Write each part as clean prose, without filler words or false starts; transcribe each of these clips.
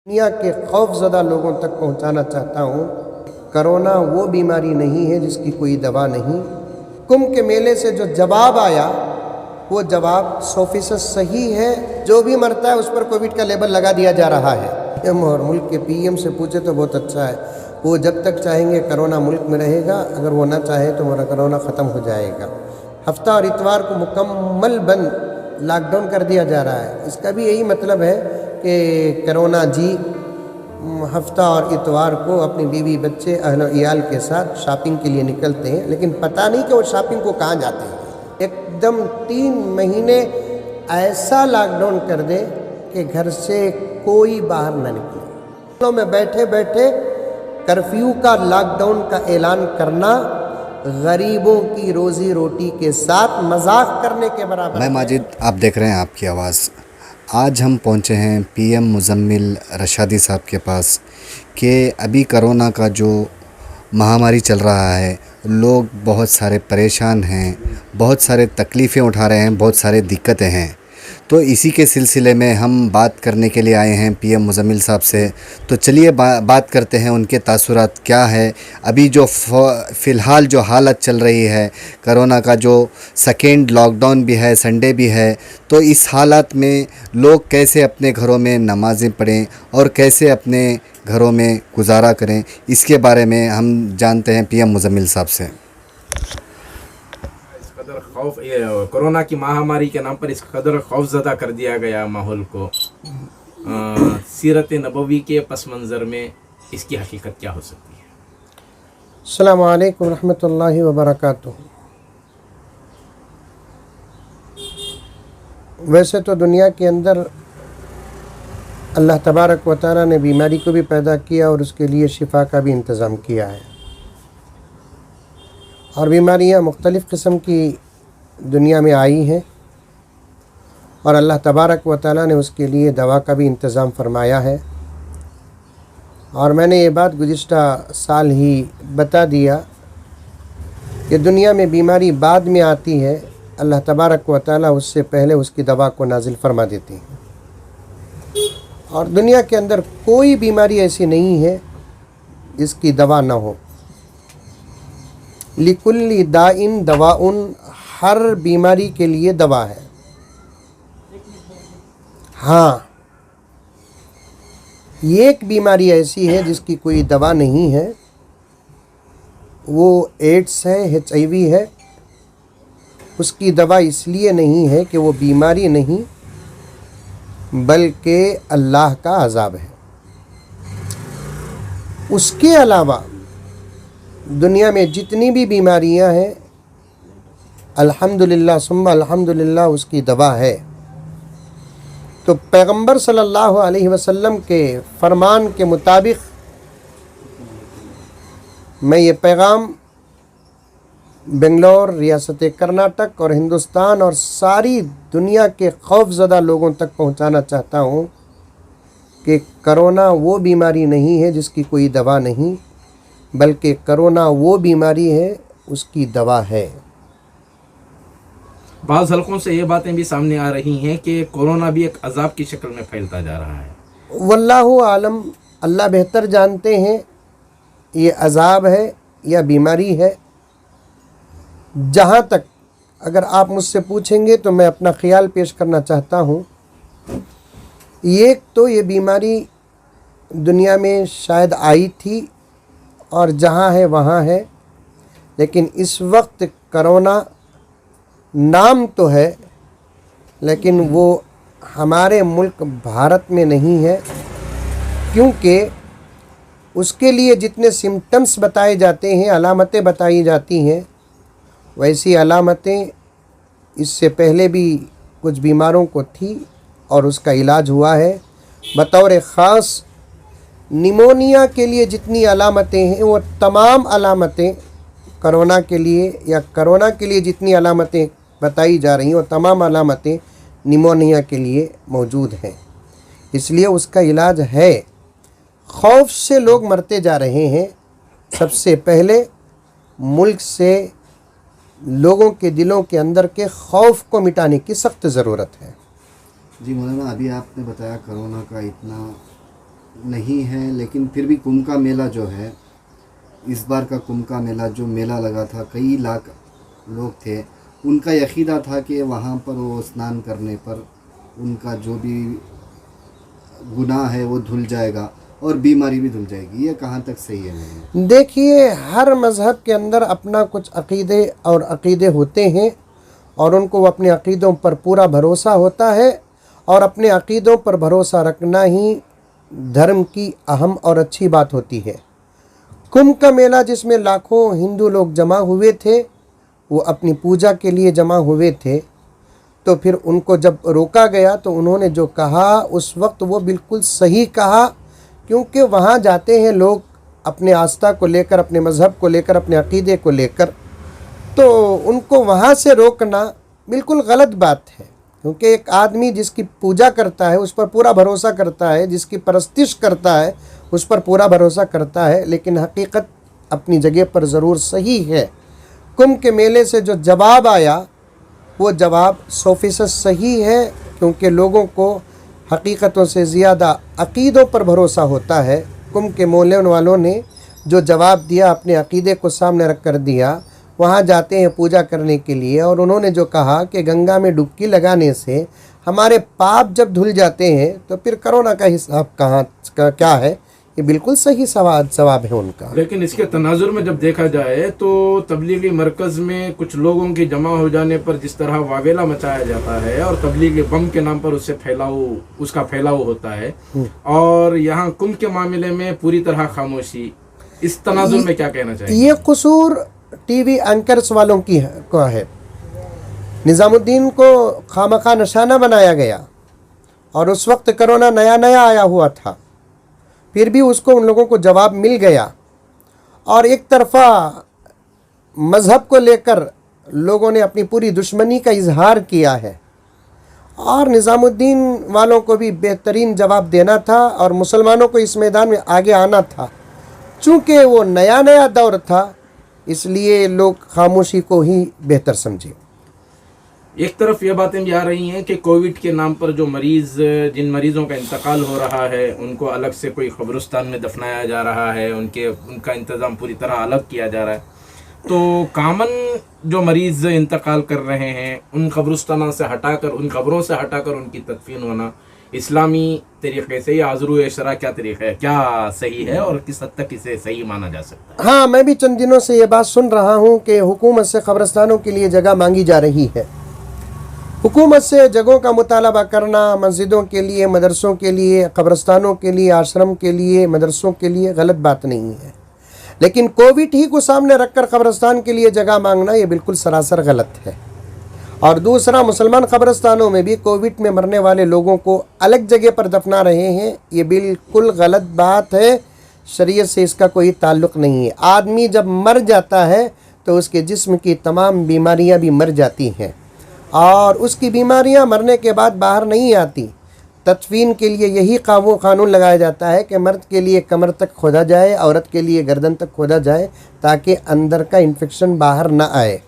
दुनिया के खौफज़दा लोगों तक पहुंचाना चाहता हूं, कोरोना वो बीमारी नहीं है जिसकी कोई दवा नहीं। कुंभ के मेले से जो जवाब आया वो जवाब 100% सही है। जो भी मरता है उस पर कोविड का लेबल लगा दिया जा रहा है। और मुल्क के पीएम से पूछे तो बहुत अच्छा है, वो जब तक चाहेंगे कोरोना मुल्क में रहेगा, अगर वो ना चाहे तो मेरा कोरोना ख़त्म हो जाएगा। हफ्ता और इतवार को मुकम्मल बंद लॉकडाउन कर दिया जा रहा है। इसका भी यही मतलब है कि कोरोना जी हफ्ता और इतवार को अपनी बीवी बच्चे अहल इयाल के साथ शॉपिंग के लिए निकलते हैं, लेकिन पता नहीं कि वो शॉपिंग को कहाँ जाते हैं। एकदम 3 महीने ऐसा लॉकडाउन कर दे कि घर से कोई बाहर न निकले। में बैठे बैठे कर्फ्यू का लॉकडाउन का ऐलान करना गरीबों की रोजी रोटी के साथ मजाक करने के बराबर। मैं माजिद, आप देख रहे हैं आपकी आवाज़। आज हम पहुंचे हैं पीएम मुजम्मिल रशादी साहब के पास कि अभी कोरोना का जो महामारी चल रहा है, लोग बहुत सारे परेशान हैं, बहुत सारे तकलीफ़ें उठा रहे हैं, बहुत सारे दिक्कतें हैं। तो इसी के सिलसिले में हम बात करने के लिए आए हैं पीएम मुजम्मिल साहब से। तो चलिए बात करते हैं उनके तासुरात क्या है। अभी जो फ़िलहाल जो हालत चल रही है कोरोना का, जो सेकेंड लॉकडाउन भी है, संडे भी है, तो इस हालत में लोग कैसे अपने घरों में नमाज़ें पढ़ें और कैसे अपने घरों में गुजारा करें, इसके बारे में हम जानते हैं पीएम मुजम्मिल साहब से। खौफ, कोरोना की महामारी के नाम पर इस कदर खौफज़दा कर दिया गया माहौल को, सीरत नबवी के पस मंज़र में इसकी हकीकत क्या हो सकती है? अस्सलामु अलैकुम रहमतुल्लाहि व बरकातुहू। वैसे तो दुनिया के अंदर अल्लाह तबारक व तआला ने बीमारी को भी पैदा किया और उसके लिए शिफा का भी इंतज़ाम किया है, और बीमारियाँ मुख्तलिफ़ किस्म की दुनिया में आई हैं, और अल्लाह तबारक व तआला ने उसके लिए दवा का भी इंतज़ाम फरमाया है। और मैंने ये बात गुज़िश्ता साल ही बता दिया कि दुनिया में बीमारी बाद में आती है, अल्लाह तबारक व तआला उससे पहले उसकी दवा को नाजिल फरमा देती हैं। और दुनिया के अंदर कोई बीमारी ऐसी नहीं है जिसकी दवा ना हो। लिकुल्ली दाइन दवाउन, हर बीमारी के लिए दवा है। हाँ, एक बीमारी ऐसी है जिसकी कोई दवा नहीं है, वो एड्स है, HIV है। उसकी दवा इसलिए नहीं है कि वो बीमारी नहीं बल्कि अल्लाह का अज़ाब है। उसके अलावा दुनिया में जितनी भी बीमारियां हैं, अल्हम्दुलिल्लाह सुम्मा अल्हम्दुलिल्लाह उसकी दवा है। तो पैगंबर सल्लल्लाहु अलैहि वसल्लम के फरमान के मुताबिक मैं ये पैगाम बेंगलोर, रियासत कर्नाटक और हिंदुस्तान और सारी दुनिया के खौफज़दा लोगों तक पहुंचाना चाहता हूं कि कोरोना वो बीमारी नहीं है जिसकी कोई दवा नहीं, बल्कि कोरोना वो बीमारी है, उसकी दवा है। बाज़ हलकों से ये बातें भी सामने आ रही हैं कि कोरोना भी एक अजाब की शक्ल में फैलता जा रहा है। वल्लाहु आलम, अल्लाह बेहतर जानते हैं ये अजाब है या बीमारी है। जहाँ तक अगर आप मुझसे पूछेंगे तो मैं अपना ख्याल पेश करना चाहता हूँ। एक तो ये बीमारी दुनिया में शायद आई थी और जहाँ है वहाँ है, लेकिन इस वक्त कोरोना नाम तो है, लेकिन वो हमारे मुल्क भारत में नहीं है, क्योंकि उसके लिए जितने सिम्टम्स बताए जाते हैं, अलामतें बताई जाती हैं, वैसी अलामतें इससे पहले भी कुछ बीमारों को थी और उसका इलाज हुआ है। बतौर ख़ास निमोनिया के लिए जितनी अलामतें हैं, वो तमाम अलामतें कोरोना के लिए, या कोरोना के लिए जितनी अलामतें बताई जा रही हैं, वो तमाम अलामतें निमोनिया के लिए मौजूद हैं। इसलिए उसका इलाज है। खौफ से लोग मरते जा रहे हैं। सबसे पहले मुल्क से लोगों के दिलों के अंदर के खौफ को मिटाने की सख्त ज़रूरत है। जी मौलाना, अभी आपने बताया कोरोना का इतना नहीं है, लेकिन फिर भी कुंभ का मेला जो है, इस बार का कुंभ का मेला जो मेला लगा था, कई लाख लोग थे, उनका यकीदा था कि वहाँ पर वो स्नान करने पर उनका जो भी गुनाह है वो धुल जाएगा और बीमारी भी धुल जाएगी। ये कहाँ तक सही है? नहीं, देखिए, हर मज़हब के अंदर अपना कुछ अक़ीदे और अक़ीदे होते हैं और उनको अपने अक़ीदों पर पूरा भरोसा होता है, और अपने अक़ीदों पर भरोसा रखना ही धर्म की अहम और अच्छी बात होती है। कुंभ का मेला जिसमें लाखों हिंदू लोग जमा हुए थे, वो अपनी पूजा के लिए जमा हुए थे, तो फिर उनको जब रोका गया तो उन्होंने जो कहा उस वक्त वो बिल्कुल सही कहा, क्योंकि वहाँ जाते हैं लोग अपने आस्था को लेकर, अपने मज़हब को लेकर, अपने अक़ीदे को लेकर, तो उनको वहाँ से रोकना बिल्कुल गलत बात है। क्योंकि एक आदमी जिसकी पूजा करता है उस पर पूरा भरोसा करता है, जिसकी परस्तिश करता है उस पर पूरा भरोसा करता है, लेकिन हकीकत अपनी जगह पर ज़रूर सही है। कुंभ के मेले से जो जवाब आया वो जवाब 100% सही है, क्योंकि लोगों को हकीकतों से ज़्यादा अक़ीदों पर भरोसा होता है। कुंभ के मेले वालों ने जो जवाब दिया, अपने अक़ीदे को सामने रख कर दिया। वहाँ जाते हैं पूजा करने के लिए, और उन्होंने जो कहा कि गंगा में डुबकी लगाने से हमारे पाप जब धुल जाते हैं तो फिर कोरोना का हिसाब क्या है, ये बिल्कुल सही जवाब है उनका। लेकिन इसके तनाजुर में जब देखा जाए तो तबलीगी मरकज़ में कुछ लोगों के जमा हो जाने पर जिस तरह वावेला मचाया जाता है और तबलीगी बम के नाम पर उसका फैलाव होता है, और यहाँ कुंभ के मामले में पूरी तरह खामोशी, इस तनाजुर में क्या कहना चाहिए? ये कसूर टीवी एंकर्स वालों का है। निज़ामुद्दीन को खामखा निशाना बनाया गया, और उस वक्त कोरोना नया नया आया हुआ था, फिर भी उसको उन लोगों को जवाब मिल गया। और एक तरफा मज़हब को लेकर लोगों ने अपनी पूरी दुश्मनी का इजहार किया है, और निज़ामुद्दीन वालों को भी बेहतरीन जवाब देना था और मुसलमानों को इस मैदान में आगे आना था। चूँकि वो नया नया दौर था, इसलिए लोग खामोशी को ही बेहतर समझे। एक तरफ ये बातें भी आ रही हैं कि कोविड के नाम पर जो जिन मरीज़ों का इंतकाल हो रहा है उनको अलग से कोई कब्रिस्तान में दफनाया जा रहा है, उनका इंतज़ाम पूरी तरह अलग किया जा रहा है। तो कामन जो मरीज़ इंतकाल कर रहे हैं उन कब्रिस्तानों से हटाकर, उन कब्रों से हटाकर उनकी तदफीन होना इस्लामी तरीक़े से, या आज़रू इशरा क्या तरीक़ा है, क्या सही है और किस हद तक इसे सही माना जा सकता है? हाँ, मैं भी चंद दिनों से ये बात सुन रहा हूँ कि हुकूमत से कब्रिस्तानों के लिए जगह मांगी जा रही है। हुकूमत से जगहों का मुतालबा करना, मस्जिदों के लिए, मदरसों के लिए, कब्रिस्तानों के लिए, आश्रम के लिए, मदरसों के लिए गलत बात नहीं है, लेकिन कोविड ही को सामने रखकर कब्रिस्तान के लिए जगह मांगना ये बिल्कुल सरासर गलत है। और दूसरा, मुसलमान कब्रिस्तानों में भी कोविड में मरने वाले लोगों को अलग जगह पर दफना रहे हैं, ये बिल्कुल गलत बात है। शरीयत से इसका कोई ताल्लुक़ नहीं है। आदमी जब मर जाता है तो उसके जिस्म की तमाम बीमारियां भी मर जाती हैं, और उसकी बीमारियां मरने के बाद बाहर नहीं आती। तदफीन के लिए यही कानून लगाया जाता है कि मर्द के लिए कमर तक खोदा जाए, औरत के लिए गर्दन तक खोदा जाए, ताकि अंदर का इन्फेक्शन बाहर ना आए।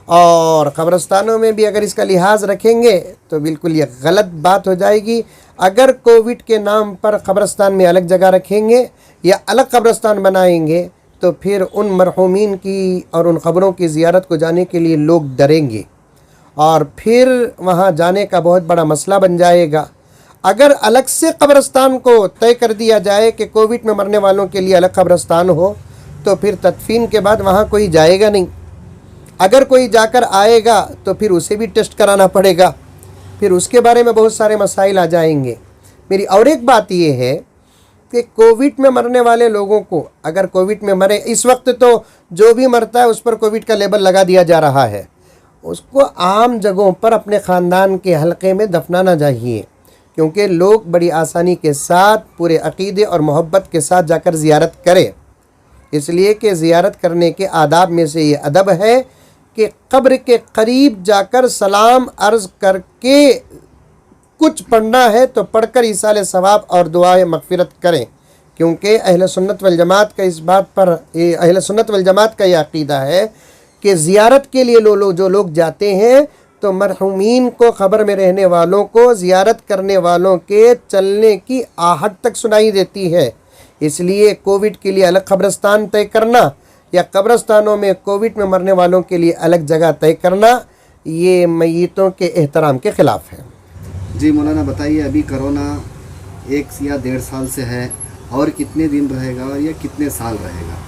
और कब्रिस्तानों में भी अगर इसका लिहाज रखेंगे तो बिल्कुल ये गलत बात हो जाएगी। अगर कोविड के नाम पर कब्रिस्तान में अलग जगह रखेंगे या अलग कब्रिस्तान बनाएंगे तो फिर उन मरहूमीन की और उन क़ब्रों की ज़ियारत को जाने के लिए लोग डरेंगे, और फिर वहाँ जाने का बहुत बड़ा मसला बन जाएगा। अगर अलग से कब्रिस्तान को तय कर दिया जाए कि कोविड में मरने वालों के लिए अलग कब्रिस्तान हो, तो फिर तदफीन के बाद वहाँ कोई जाएगा नहीं। अगर कोई जाकर आएगा तो फिर उसे भी टेस्ट कराना पड़ेगा, फिर उसके बारे में बहुत सारे मसाइल आ जाएंगे। मेरी और एक बात ये है कि कोविड में मरने वाले लोगों को, अगर कोविड में मरे, इस वक्त तो जो भी मरता है उस पर कोविड का लेबल लगा दिया जा रहा है, उसको आम जगहों पर अपने ख़ानदान के हलक़े में दफनाना चाहिए, क्योंकि लोग बड़ी आसानी के साथ पूरे अक़ीदे और मोहब्बत के साथ जाकर ज़ियारत करें। इसलिए कि ज़ियारत करने के आदाब में से ये अदब है कि कब्र के करीब जाकर सलाम अर्ज़ करके कुछ पढ़ना है तो पढ़कर ईसाले सवाब और दुआए मग़फ़िरत करें, क्योंकि अहले सुन्नत वल जमात का इस बात पर, अहले सुन्नत वल जमात का यह अक़ीदा है कि ज़ियारत के लिए जो लोग जाते हैं तो मरहूमीन को, ख़बर में रहने वालों को, ज़ियारत करने वालों के चलने की आहट तक सुनाई देती है। इसलिए कोविड के लिए अलग कब्रिस्तान तय करना या कब्रिस्तानों में कोविड में मरने वालों के लिए अलग जगह तय करना, ये मय्यतों के एहतराम के ख़िलाफ़ है। जी मौलाना बताइए, अभी कोरोना 1 या 1.5 साल से है, और कितने दिन रहेगा और या कितने साल रहेगा?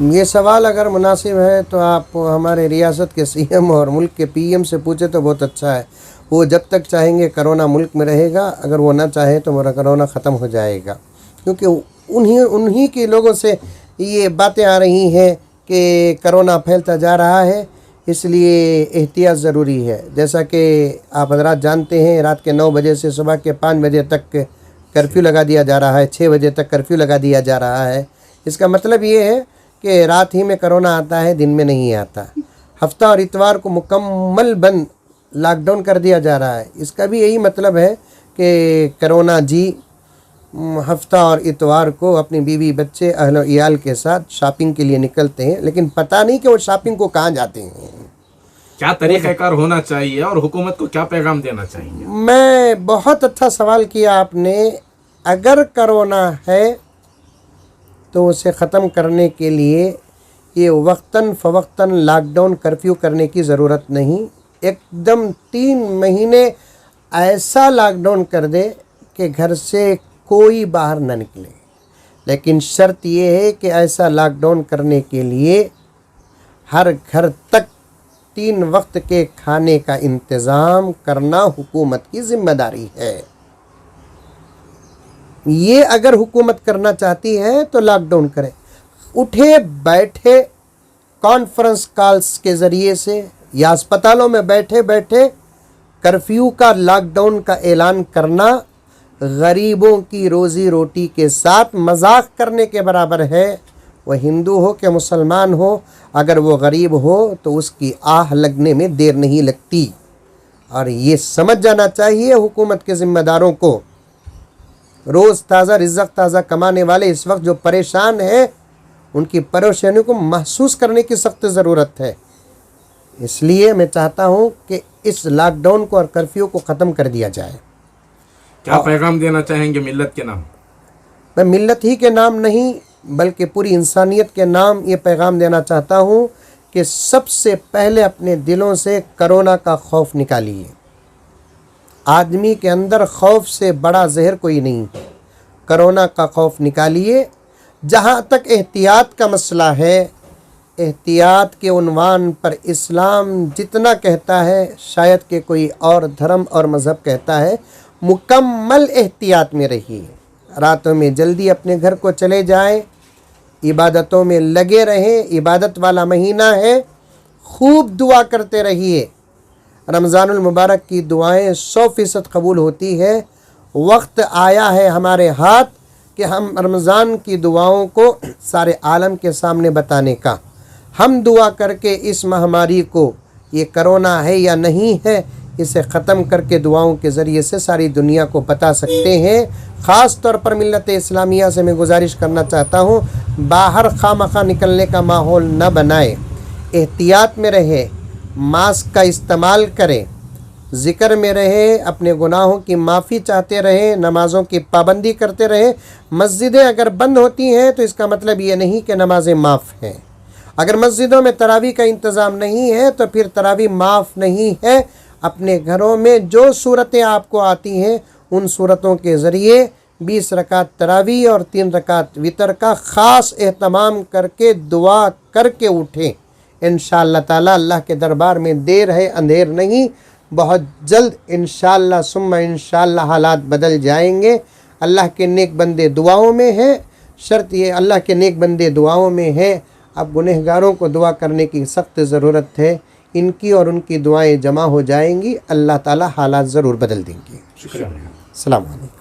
ये सवाल अगर मुनासिब है तो आप हमारे रियासत के सीएम और मुल्क के पीएम से पूछे तो बहुत अच्छा है। वो जब तक चाहेंगे करोना मुल्क में रहेगा, अगर वो ना चाहे तो मेरा करोना ख़त्म हो जाएगा, क्योंकि उन्हीं के लोगों से ये बातें आ रही हैं कि करोना फैलता जा रहा है, इसलिए एहतियात ज़रूरी है। जैसा कि आप हज़रात जानते हैं, रात के 9 बजे से सुबह के 5 बजे तक कर्फ्यू लगा दिया जा रहा है, 6 बजे तक कर्फ्यू लगा दिया जा रहा है। इसका मतलब ये है कि रात ही में करोना आता है, दिन में नहीं आता। हफ्ता और इतवार को मुकम्मल बंद, लॉकडाउन कर दिया जा रहा है। इसका भी यही मतलब है कि करोना जी हफ्ता और इतवार को अपनी बीवी बच्चे अहल इयाल के साथ शॉपिंग के लिए निकलते हैं, लेकिन पता नहीं कि वो शॉपिंग को कहाँ जाते हैं। क्या तरीक़ाकार होना चाहिए और हुकूमत को क्या पैगाम देना चाहिए? मैं बहुत अच्छा सवाल किया आपने। अगर करोना है तो उसे ख़त्म करने के लिए ये वक्तन फ़वक्तन लॉकडाउन कर्फ्यू करने की ज़रूरत नहीं। एकदम 3 महीने ऐसा लॉकडाउन कर दे कि घर से कोई बाहर न निकले। लेकिन शर्त ये है कि ऐसा लॉकडाउन करने के लिए हर घर तक 3 वक्त के खाने का इंतज़ाम करना हुकूमत की ज़िम्मेदारी है। ये अगर हुकूमत करना चाहती है तो लॉकडाउन करे, उठे बैठे कॉन्फ्रेंस कॉल्स के ज़रिए से या अस्पतालों में बैठे बैठे कर्फ्यू का, लॉकडाउन का ऐलान करना गरीबों की रोज़ी रोटी के साथ मजाक करने के बराबर है। वह हिंदू हो कि मुसलमान हो, अगर वो गरीब हो तो उसकी आह लगने में देर नहीं लगती। और ये समझ जाना चाहिए हुकूमत के ज़िम्मेदारों को, रोज़ ताज़ा रिज़्क़ ताज़ा कमाने वाले इस वक्त जो परेशान हैं, उनकी परेशानी को महसूस करने की सख्त ज़रूरत है। इसलिए मैं चाहता हूँ कि इस लॉकडाउन को और कर्फ्यू को ख़त्म कर दिया जाए। क्या पैगाम देना चाहेंगे मिल्लत के नाम? मैं मिल्लत ही के नाम नहीं बल्कि पूरी इंसानियत के नाम ये पैगाम देना चाहता हूँ कि सबसे पहले अपने दिलों से करोना का खौफ निकालिए। आदमी के अंदर खौफ से बड़ा जहर कोई नहीं है। करोना का खौफ निकालिए। जहाँ तक एहतियात का मसला है, एहतियात के उन्वान पर इस्लाम जितना कहता है शायद कि कोई और धर्म और मज़हब कहता है, मुकम्मल एहतियात में रहिए। रातों में जल्दी अपने घर को चले जाएं, इबादतों में लगे रहें। इबादत वाला महीना है, खूब दुआ करते रहिए। रमज़ानुल मुबारक की दुआएं 100% कबूल होती है। वक्त आया है हमारे हाथ कि हम रमज़ान की दुआओं को सारे आलम के सामने बताने का। हम दुआ करके इस महामारी को, ये करोना है या नहीं है, इसे ख़त्म करके दुआओं के ज़रिए से सारी दुनिया को बता सकते हैं। ख़ास तौर पर मिल्लत इस्लामिया से मैं गुजारिश करना चाहता हूँ, बाहर खामखा निकलने का माहौल न बनाए, एहतियात में रहे, मास्क का इस्तेमाल करें, ज़िक्र में रहे, अपने गुनाहों की माफ़ी चाहते रहें, नमाज़ों की पाबंदी करते रहें। मस्जिदें अगर बंद होती हैं तो इसका मतलब ये नहीं कि नमाज़ें माफ़ हैं। अगर मस्जिदों में तरावी का इंतज़ाम नहीं है तो फिर तरावी माफ़ नहीं है। अपने घरों में जो सूरतें आपको आती हैं उन सूरतों के ज़रिए 20 रकात तरावी और 3 रकात वितर का ख़ास एहतमाम करके दुआ करके उठें। इंशाअल्लाह ताला अल्लाह के दरबार में देर है अंधेर नहीं, बहुत जल्द इंशाअल्लाह सुम्मा इंशाअल्लाह हालात बदल जाएंगे। अल्लाह के नेक बंदे दुआओं में हैं। शर्त ये अल्लाह के नेक बंदे दुआओं में हैं। अब गुनहगारों को दुआ करने की सख्त ज़रूरत है। इनकी और उनकी दुआएं जमा हो जाएंगी, अल्लाह ताला हालात ज़रूर बदल देंगे। शुक्रिया। अस्सलाम वालेकुम।